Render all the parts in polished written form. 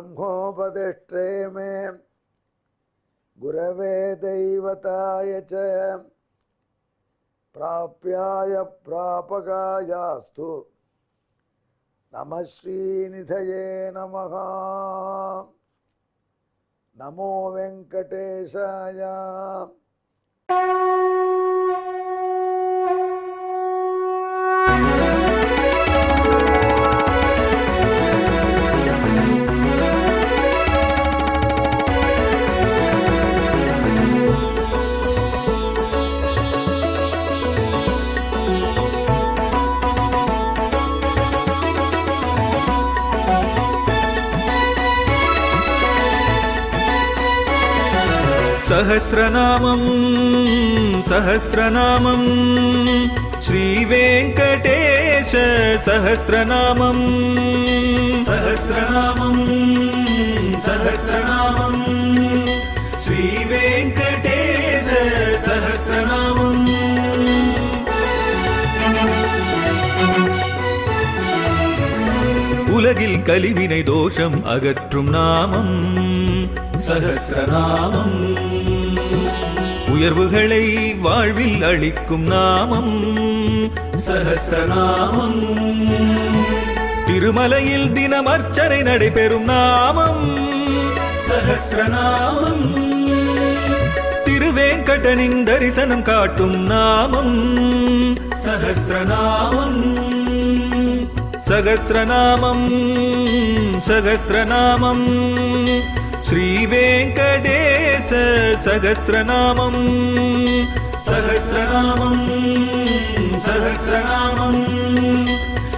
ब्रह्मोपदिष्टे मे गुरवे दैवताय च प्राप्याय प्रापकायास्तु नमः श्रीनिधये नमः। नमो वेंकटेशाय। सहस्रनामं सहस्रनामं श्रीवेङ्कटेश सहस्रनामं सहस्रनामं सहस्रनामं श्रीवेङ्कटेश सहस्रनामम्। உலகில் கலிவினை தோஷம் அகற்றும் நாமம் சஹஸ்ரநாமம். உயர்வுகளை வாழ்வில் அளிக்கும் நாமம் சஹஸ்ரநாமம். திருமலையில் தினம் அர்ச்சனை நடைபெறும் நாமம் சஹஸ்ரநாமம். திருவேங்கடனின் தரிசனம் காட்டும் நாமம் சஹஸ்ரநாமம். சகஸ்ரநாமம் சகஸ்ரநாமம் ஸ்ரீவேங்கடேச சகஸ்ரநாமம் சகஸ்ரநாமம் சகஸ்ரநாமம்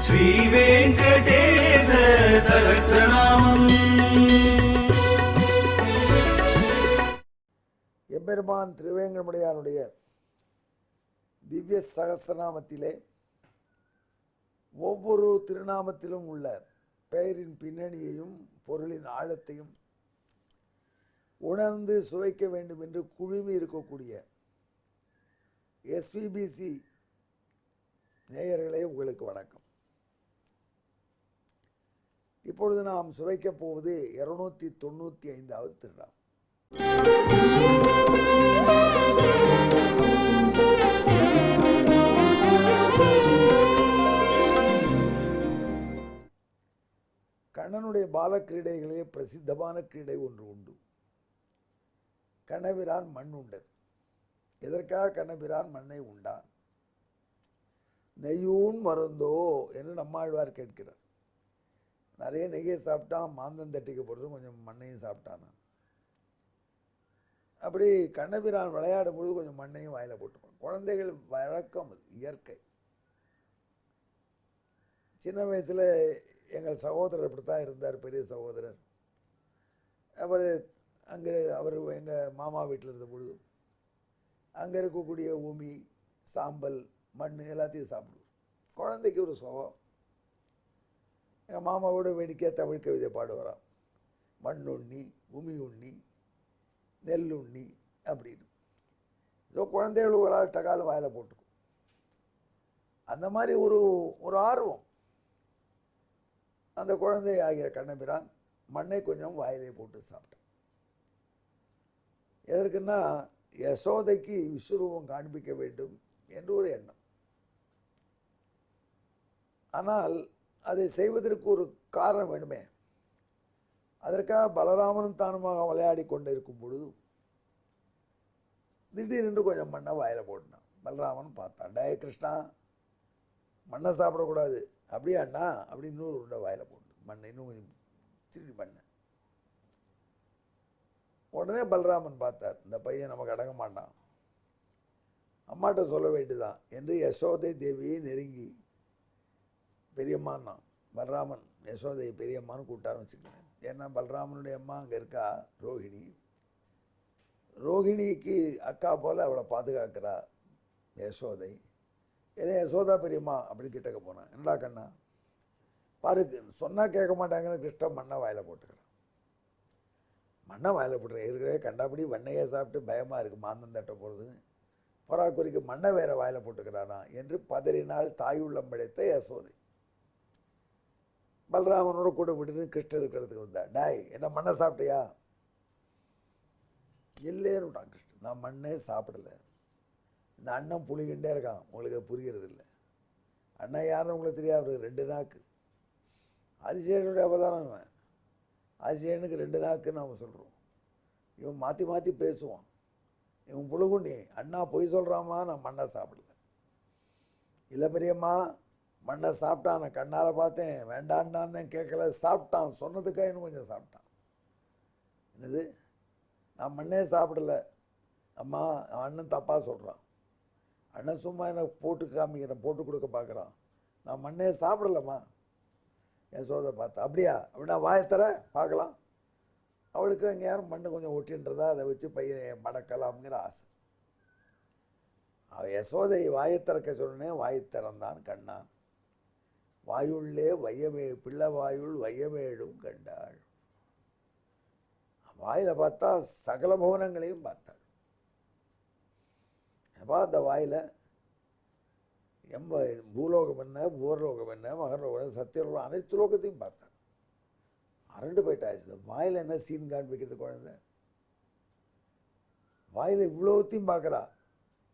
ஸ்ரீவேங்கடேச சகஸ்ரநாமம். எம்பெருமான் திருவேங்கடமுடையானுடைய திவ்ய சகஸ்ரநாமத்திலே ஒவ்வொரு திருநாமத்திலும் உள்ள பெயரின் பின்னணியையும் பொருளின் ஆழத்தையும் உணர்ந்து சுவைக்க வேண்டும் என்று குழுமி இருக்கக்கூடிய எஸ்விபிசி நேயர்களே, உங்களுக்கு வணக்கம். இப்பொழுது நாம் சுவைக்கப் போவது 295வது திருநாமம். கண்ணனுடைய பால கிரீடைகளிலே பிரசித்தமான கிரீடை ஒன்று உண்டு. கண்ணபிரான் மண் உண்டது. எதற்காக கண்ணபிரான் மண்ணை உண்டான்? நெய்யூன் மருந்தோ என்று நம்மாழ்வார் கேட்கிறார். நிறைய நெய்யை சாப்பிட்டான், மாந்தம் தட்டிக்க போகிறது, கொஞ்சம் மண்ணையும் சாப்பிட்டான். அப்படி கண்ணபிரான் விளையாடும் பொழுது கொஞ்சம் மண்ணையும் வாயில போட்டுப்பான். குழந்தைகள் வழக்கம், அது இயற்கை. சின்ன வயசில் எங்கள் சகோதரர் இப்படித்தான் இருந்தார், பெரிய சகோதரர். அவர் எங்கள் மாமா வீட்டில் இருந்த பொழுது அங்கே இருக்கக்கூடிய உமி, சாம்பல், மண் எல்லாத்தையும் சாப்பிடுவோம். குழந்தைக்கு ஒரு சுகம். எங்கள் மாமாவோட வேடிக்கையாக தமிழ் கவிதை பாடுவாராம். மண் உண்ணி, உமி உண்ணி, நெல் உண்ணி அப்படின்னு. ஏதோ குழந்தைகள் ஒரு ஆள் டகால் வாயில் போட்டுக்கும். அந்த மாதிரி ஒரு ஆர்வம். அந்த குழந்தை ஆகிய கண்ணபிரான் மண்ணை கொஞ்சம் வாயிலே போட்டு சாப்பிட்டான். எதற்குன்னா, யசோதைக்கு விஸ்வரூபம் காண்பிக்க வேண்டும் என்று ஒரு எண்ணம். ஆனால் அதை செய்வதற்கு ஒரு காரணம் வேணுமே. அதற்காக பலராமனும் தானுமாக விளையாடி கொண்டு இருக்கும் பொழுது திடீரென்று கொஞ்சம் மண்ணை வாயில போட்டான். பலராமன் பார்த்தான். டே கிருஷ்ணா, மண்ணை சாப்பிடக்கூடாது. அப்படியே அண்ணா அப்படி இன்னொரு உருண்டை வாயில போட்டு மண்ணை இன்னும் கொஞ்சம் திருடி மண்ணை. உடனே பலராமன் பார்த்தார், இந்த பையன் நமக்கு அடங்க மாட்டான், அம்மாட்ட சொல்ல வேண்டியதான் என்று யசோதை தேவியை நெருங்கி பெரியம்மான்னா. பலராமன் யசோதையை பெரியம்மான்னு கூப்பிட்டான்னு வச்சுக்கலேன். ஏன்னா பலராமனுடைய அம்மா அங்கே இருக்கா ரோஹிணி. ரோஹிணிக்கு அக்கா போல் அவளை பாதுகாக்கிறா யசோதை. ஏன்னா யசோதா பெரியம்மா அப்படின்னு கிட்டக்க போனான். என்னடா கண்ணா பாரு, சொன்னால் கேட்க மாட்டாங்கன்னு கிருஷ்ணன் மண்ணை வாயில் போட்டுக்கிறான். மண்ணை வாயில் போட்டுக்கிறேன். ஏற்கனவே கண்டாப்படி வெண்ணையை சாப்பிட்டு பயமாக இருக்குது, மாந்தம் தட்ட போகிறது, பராக்குறிக்கு மண்ணை வேற வாயில் போட்டுக்கிறானா என்று பதறினால் தாயுள்ளம் படைத்த யசோதை. பலராமனோட கூட விடுன்னு கிருஷ்ணர் இருக்கிறதுக்கு வந்தா. டாய் என்ன மண்ணை சாப்பிட்டியா? இல்லைன்னு விட்டான் கிருஷ்ணன். நான் மண்ணே சாப்பிடலை. இந்த அண்ணன் புளிகிண்டே இருக்கான், உங்களுக்கு அது புரிகிறது இல்லை. அண்ணன் யாருன்னு உங்களுக்கு தெரியாது. 2 நாக்கு. அதிசயனுடைய அவதாரம் இவன். அதிசயனுக்கு 2 நாக்குன்னு நாம் சொல்கிறோம். இவன் மாற்றி மாற்றி பேசுவான். இவன் புழுகுண்டி. அண்ணா பொய் சொல்கிறாமா, நான் மண்ணை சாப்பிடல. இல்லை பெரியம்மா, மண்ணை சாப்பிட்டான், நான் கண்ணால் பார்த்தேன், வேண்டாண்டான்னு கேட்கல, சாப்பிட்டான். சொன்னதுக்காக இன்னும் கொஞ்சம் சாப்பிட்டான். என்னது, நான் மண்ணே சாப்பிடல அம்மா, அண்ணன் தப்பாக சொல்கிறான். அண்ணன் சும்மா எனக்கு போட்டு காமிக்கிறேன், போட்டு கொடுக்க பார்க்குறான். நான் மண்ணே சாப்பிடலம்மா. என் சோதை பார்த்தா. அப்படியா? அப்படின்னா வாயத்தர பார்க்கலாம். அவளுக்கு எங்கே யாரும் மண்ணு கொஞ்சம் ஒட்டின்றதா, அதை வச்சு பையனை மடக்கலாம்ங்கிற ஆசை. அவன் யசோதை வாயத்திறக்க சொன்னேன், வாயத்திறந்தான் கண்ணான். வாயுள்ளே வையமே பிள்ளை வாயுள் வையமேடும் கண்டாள். வாயில் பார்த்தா சகல பவனங்களையும் பார்த்தாள். அப்போ அந்த வாயில் பூலோகம் என்ன, பூர்லோகம் என்ன, மகர்லோகம், சத்தியலோகம், அனைத்து லோகத்தையும் பார்த்தாள். அரண்டு போயிட்டாச்சு. வாயில் என்ன சீன் காண்பிக்கிறது குழந்தை? வாயில் இவ்வளோத்தையும் பார்க்குறா.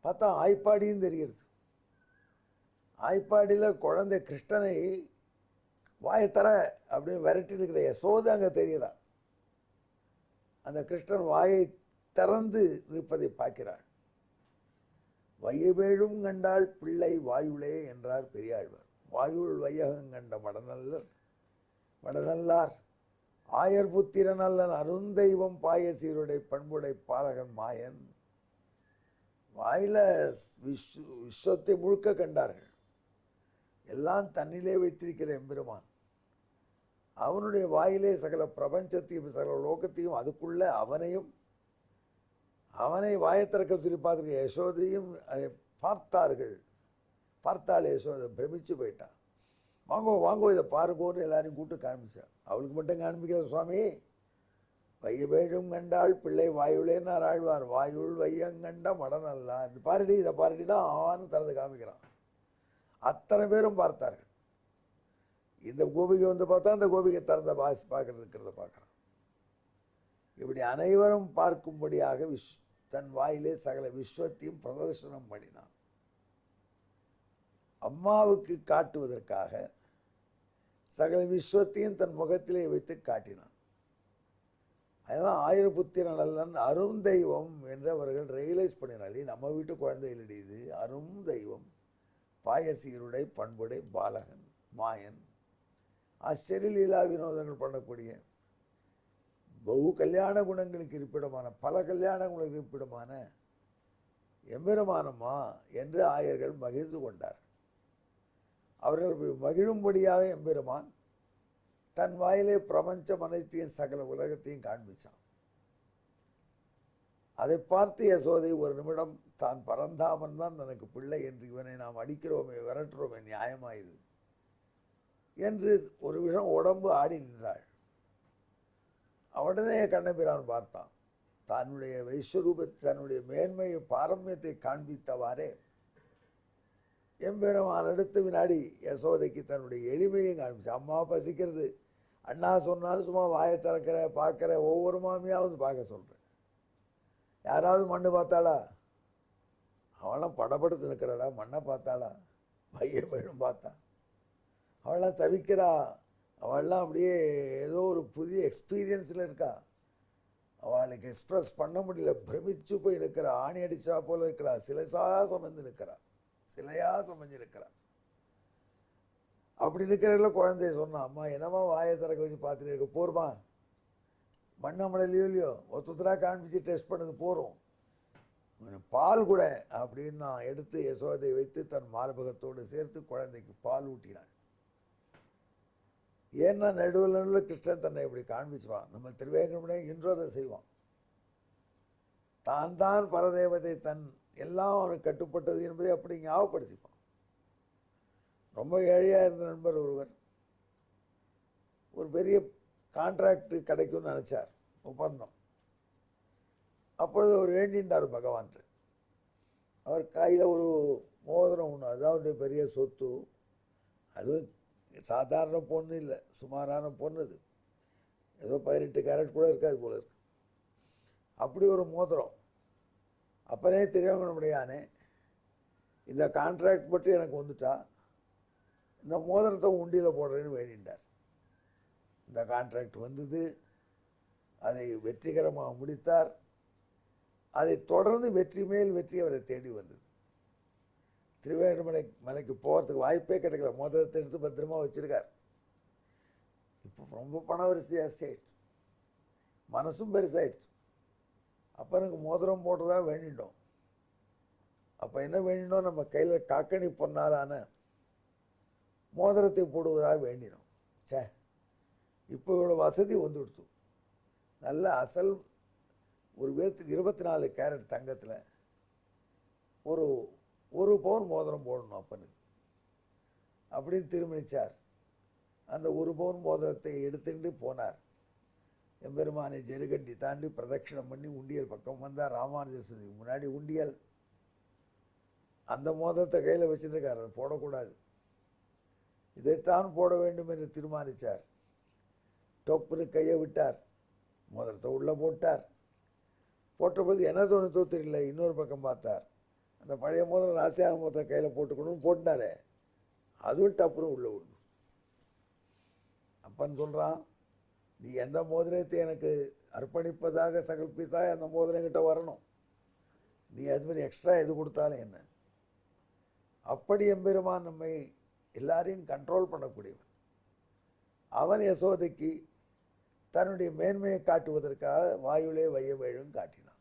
பார்த்தா ஆய்ப்பாடியும் தெரிகிறது. ஆய்ப்பாடியில் குழந்தை கிருஷ்ணனை வாயத்தர அப்படின்னு விரட்டி இருக்கிற யசோதை அங்கே தெரிகிறாள். அந்த கிருஷ்ணன் வாயை திறந்து நிற்பதை பார்க்கிறாள். வையவேழும் கண்டாள் பிள்ளை வாயுளே என்றார் பெரியாழ்வார். வாயுள் வையகம் கண்ட மடநல்லார் ஆயர் புத்திரநல்லன் அருந்தெய்வம் பாய சீருடை பண்புடை பாலகன் மாயன். வாயில விஸ்வத்தை முழுக்க கண்டார்கள். எல்லாம் தன்னிலே வைத்திருக்கிற எம்பெருமான். அவனுடைய வாயிலே சகல பிரபஞ்சத்தையும் சகல லோகத்தையும், அதுக்குள்ள அவனை வாயத்திறக்க சொல்லி பார்த்துருக்க யசோதையும் அதை பார்த்தார்கள். பார்த்தாள் யசோதை, பிரமிச்சு போயிட்டான். வாங்கோ வாங்கோ இதை பாருங்கோன்னு எல்லாரையும் கூப்பிட்டு காண்பிச்சா. அவளுக்கு மட்டும் காண்பிக்கிற சுவாமி. வையவேழும் கண்டாள் பிள்ளை வாயுளேன்னார் ஆழ்வார். வாயுள் வையங்கண்ட மடநல்லா. பாரடி, இதை பாரடி தான் ஆன்னு திறந்து காமிக்கிறான். அத்தனை பேரும் பார்த்தார்கள். இந்த கோபிகை வந்து பார்த்தா அந்த கோபிகை திறந்த இருக்கிறத பார்க்குறான். இப்படி அனைவரும் பார்க்கும்படியாக தன் வாயிலே சகல விஸ்வத்தையும் பிரதர்சனம் பண்ணினான். அம்மாவுக்கு காட்டுவதற்காக சகல விஸ்வத்தையும் தன் முகத்திலே வைத்து காட்டினான். அதுதான் ஆயிரபுத்திரநல்லன் அருந்தெய்வம் என்று அவர்கள் ரியலைஸ் பண்ணினாலே. நம்ம வீட்டு குழந்தை இல்லடி இது, அருந்தெய்வம் பாயசீருடை பண்புடை பாலகன் மாயன். ஆச்சரிய லீலா வினோதங்கள் பண்ணக்கூடிய கல்யாண குணங்களுக்கு இருப்பிடமான, பல கல்யாண குணங்களுக்கு இருப்பிடமான எம்பெருமானம்மா என்று ஆயர்கள் மகிழ்ந்து கொண்டார். அவர்கள் மகிழும்படியாக எம்பெருமான் தன் வாயிலே பிரபஞ்சம் அனைத்தையும் சகல உலகத்தையும் காண்பிச்சான். அதை பார்த்து யசோதை ஒரு நிமிடம் தான் பரந்தாமன் தான் தனக்கு பிள்ளை என்று, இவனை நாம் அடிக்கிறோமே விரட்டுறோமே நியாயமாயுது என்று ஒரு விஷயம் உடம்பு ஆடி நின்றாள். உடனே கண்ணபிரான் பார்த்தான். தன்னுடைய வைஸ்வரூபத்தை, தன்னுடைய மேன்மையை, பாரம்யத்தை காண்பித்தவாறே எம்பெருமான் அடுத்த வினாடி யசோதைக்கு தன்னுடைய எளிமையும் காண்பிச்சு. அம்மா பசிக்கிறது, அண்ணா சொன்னாலும் சும்மா வாயை திறக்கிற பார்க்குற, ஒவ்வொரு மாமியாவது பார்க்க சொல்கிறேன். யாராவது மண்ணு பார்த்தாளா? அவளாம் படப்படுத்து நிற்கிறாளா? மண்ணை பார்த்தாளா? வையமேழும் பார்த்தா? அவளாம் தவிக்கிறா. அவள்லாம் அப்படியே ஏதோ ஒரு புதிய எக்ஸ்பீரியன்ஸில் இருக்கா. அவளுக்கு எக்ஸ்ப்ரெஸ் பண்ண முடியல, பிரமிச்சு போய் இருக்கிறா. ஆணி அடித்தா போல் இருக்கிறா. சிலையாக சமைந்து நிற்கிறா. அப்படி இருக்கிறதுல குழந்தைய சொன்னான், அம்மா என்னம்மா வாயை திறக்க வச்சு பார்த்துட்டு இருக்க, போருமா மண்ணமலையிலையோ இல்லையோ ஒருத்தராக காண்பிச்சு டெஸ்ட் பண்ணது போகிறோம், பால் கூட அப்படின்னு நான் எடுத்து யசோதை வைத்து தன் மார்பகத்தோடு சேர்த்து குழந்தைக்கு பால் ஊட்டினாள். ஏன்னா நடுவில் கிருஷ்ணன் தன்னை இப்படி காண்பிச்சுவான். நம்ம திருவேங்கடமுடிய இன்றும் அதை செய்வான். தான் பரதேவதை, தன் எல்லாம் அவனுக்கு கட்டுப்பட்டது என்பதை அப்படி ஞாபகப்படுத்திப்பான். ரொம்ப ஏழையாக இருந்த நண்பர் ஒருவர் ஒரு பெரிய கான்ட்ராக்ட் கிடைக்கும்னு நினச்சார், ஒப்பந்தம். அப்பொழுது அவர் வேண்டின்றார் பகவான்ட்டு. அவர் கையில் ஒரு மோதிரம் ஒன்று, அதுதான் அவருடைய பெரிய சொத்து. அது சாதாரண பொண்ணு இல்லை, சுமாரான பொண்ணு இது. ஏதோ 18 கேரட் கூட இருக்காது போல இருக்கு. அப்படி ஒரு மோதிரம். அப்பனே திருவேங்கடமுடையானே, இந்த கான்ட்ராக்ட் பற்றி எனக்கு வந்துட்டா இந்த மோதிரத்தை உண்டியில் போடுறேன்னு வேண்டிட்டார். இந்த கான்ட்ராக்ட் வந்தது, அதை வெற்றிகரமாக முடித்தார். அதை தொடர்ந்து வெற்றி மேல் வெற்றி அவரை தேடி வந்தது. திருவேங்கடமலை மலைக்கு போகிறதுக்கு வாய்ப்பே கிடைக்கல. மோதிரத்தை எடுத்து பத்திரமா வச்சுருக்கார். இப்போ ரொம்ப பணவரிசை ஜாஸ்தியாயிடுச்சு, மனசும் பெருசாயிடுச்சு. அப்பனுக்கு மோதிரம் போட்டுறதா வேண்டிட்டோம். அப்போ என்ன வேண்டினோம்? நம்ம கையில் காக்கணி பொன்னாலான மோதிரத்தை போடுவதாக வேண்டினோம். சே, இப்போ இவ்வளோ வசதி வந்துடுச்சு. நல்ல அசல் ஒரு பேர்த்துக்கு 24 கேரட் தங்கத்தில் ஒரு பவுன் மோதிரம் போடணும் அப்பனுக்கு அப்படின்னு தீர்மானித்தார். அந்த 1 பவுன் மோதிரத்தை எடுத்துட்டு போனார். எம்பெருமானை ஜெருகண்டி தாண்டி பிரதட்சிணம் பண்ணி உண்டியல் பக்கம் வந்தார். ராமானுஜசுக்கு முன்னாடி உண்டியல். அந்த மோதிரத்தை கையில் வச்சுருக்கார். அதை போடக்கூடாது, இதைத்தான் போட வேண்டும் என்று தீர்மானித்தார். டொப்புன்னு கையை விட்டார், மோதிரத்தை உள்ளே போட்டார். போட்டபோது என்ன தோணுத்தோ தெரியல, இன்னொரு பக்கம் பார்த்தார். அந்த பழைய மோதிரம் ராசியான மோதிரம் கையில் போட்டுக்கணும்னு போட்டினாரே, அதுவும் டப்புன்னு உள்ளே விழுந்து. அப்பன்னு சொல்கிறான், நீ எந்த மோதிரத்தை எனக்கு அர்ப்பணிப்பதாக சங்கல்பித்தாய் அந்த மோதிரம் என்கிட்ட வரணும். நீ அது மாதிரி எக்ஸ்ட்ரா எது கொடுத்தாலும் என்ன. அப்படி எம்பெருமான் நம்மை எல்லாரையும் கண்ட்ரோல் பண்ணக்கூடியவன். அவன் யசோதைக்கு தன்னுடைய மேன்மையை காட்டுவதற்காக வாயுலே வையவேழும் காட்டினான்.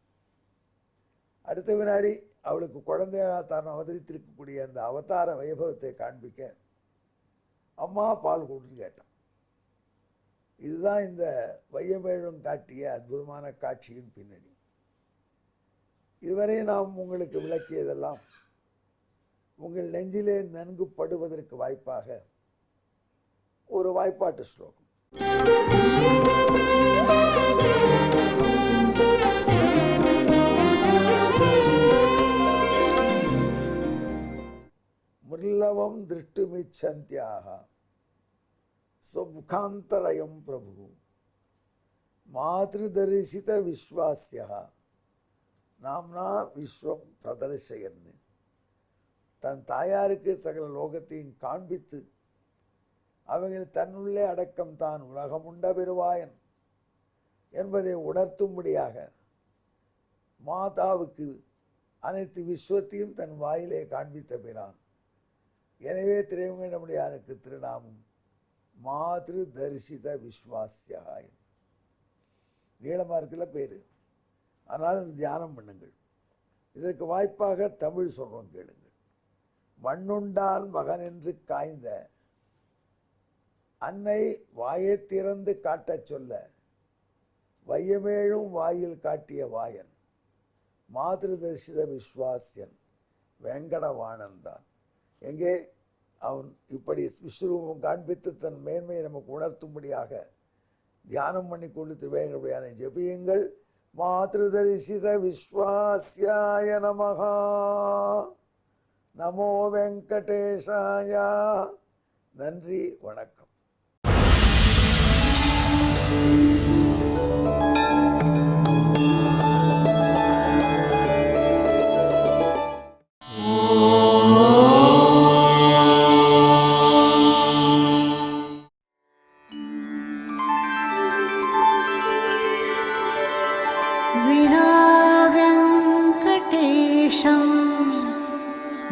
அடுத்த வினாடி அவளுக்கு குழந்தையாக தான் அவதரித்திருக்கக்கூடிய அந்த அவதார வைபவத்தை காண்பிக்க அம்மா பால் கொடுன்னு கேட்டான். இதுதான் இந்த வையவேழும் காட்டிய அற்புதமான காட்சியின் பின்னணி. இதுவரை நாம் உங்களுக்கு விளக்கியதெல்லாம் உங்கள் நெஞ்சிலே நன்கு படுவதற்கு வாய்ப்பாக ஒரு வாய்ப்பாட்டு ஸ்லோகம். முல்லவம் திருஷ்டுமிச்சந்தியாக ஸ்வமுகாந்தரயம் பிரபு மாத்ருதரிசித விஸ்வாஸ்யா நாம்னா விஸ்வம் பிரதர்ஷயன்னு. தன் தாயாருக்கு சகல லோகத்தையும் காண்பித்து அவர்கள் தன்னுள்ளே அடக்கம் தான் உலகமுண்ட பெருவாயன் என்பதை உணர்த்தும்படியாக மாதாவுக்கு அனைத்து விஸ்வத்தையும் தன் வாயிலே காண்பித்த பிரான். எனவே திருவேங்கடமுடையானுக்கு திருநாமம் மாத்ரு தரிசித விஸ்வாஸ்யா. நீளமாக இருக்குல்ல பேர், அதனால் தியானம் பண்ணுங்கள். இதற்கு வாய்ப்பாக தமிழ் சொல்கிறோம், கேளுங்கள். மண்ணுண்டால் மகன் என்று காய்ந்த அன்னை வாயை திறந்து காட்டச் சொல்ல வையமேழும் வாயில் காட்டிய வாயன் மாத்ருதர்ஷித விஸ்வாசியன் வேங்கடவாணன் தான். எங்கே அவன் இப்படி விஸ்வரூபம் காண்பித்து தன் மேன்மையை நமக்கு உணர்த்தும்படியாக தியானம் பண்ணி கொண்டு திருவேங்கடமுடையானை ஜெபியுங்கள். மாத்ருதர்ஷித விஸ்வாஸ்யாய நமஹா. நமோ வெங்கடேஷாயா. நன்றி, வணக்கம்.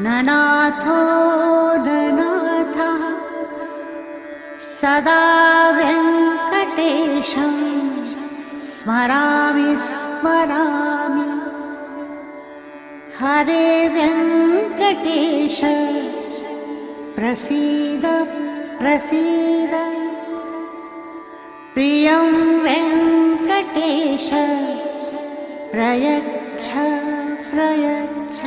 ननाथो ननाथः सदा वेङ्कटेशं स्मरामि स्मरामि. हरे वेङ्कटेश प्रसीद प्रसीद. प्रियं वेङ्कटेश प्रयच्छ प्रयच्छ.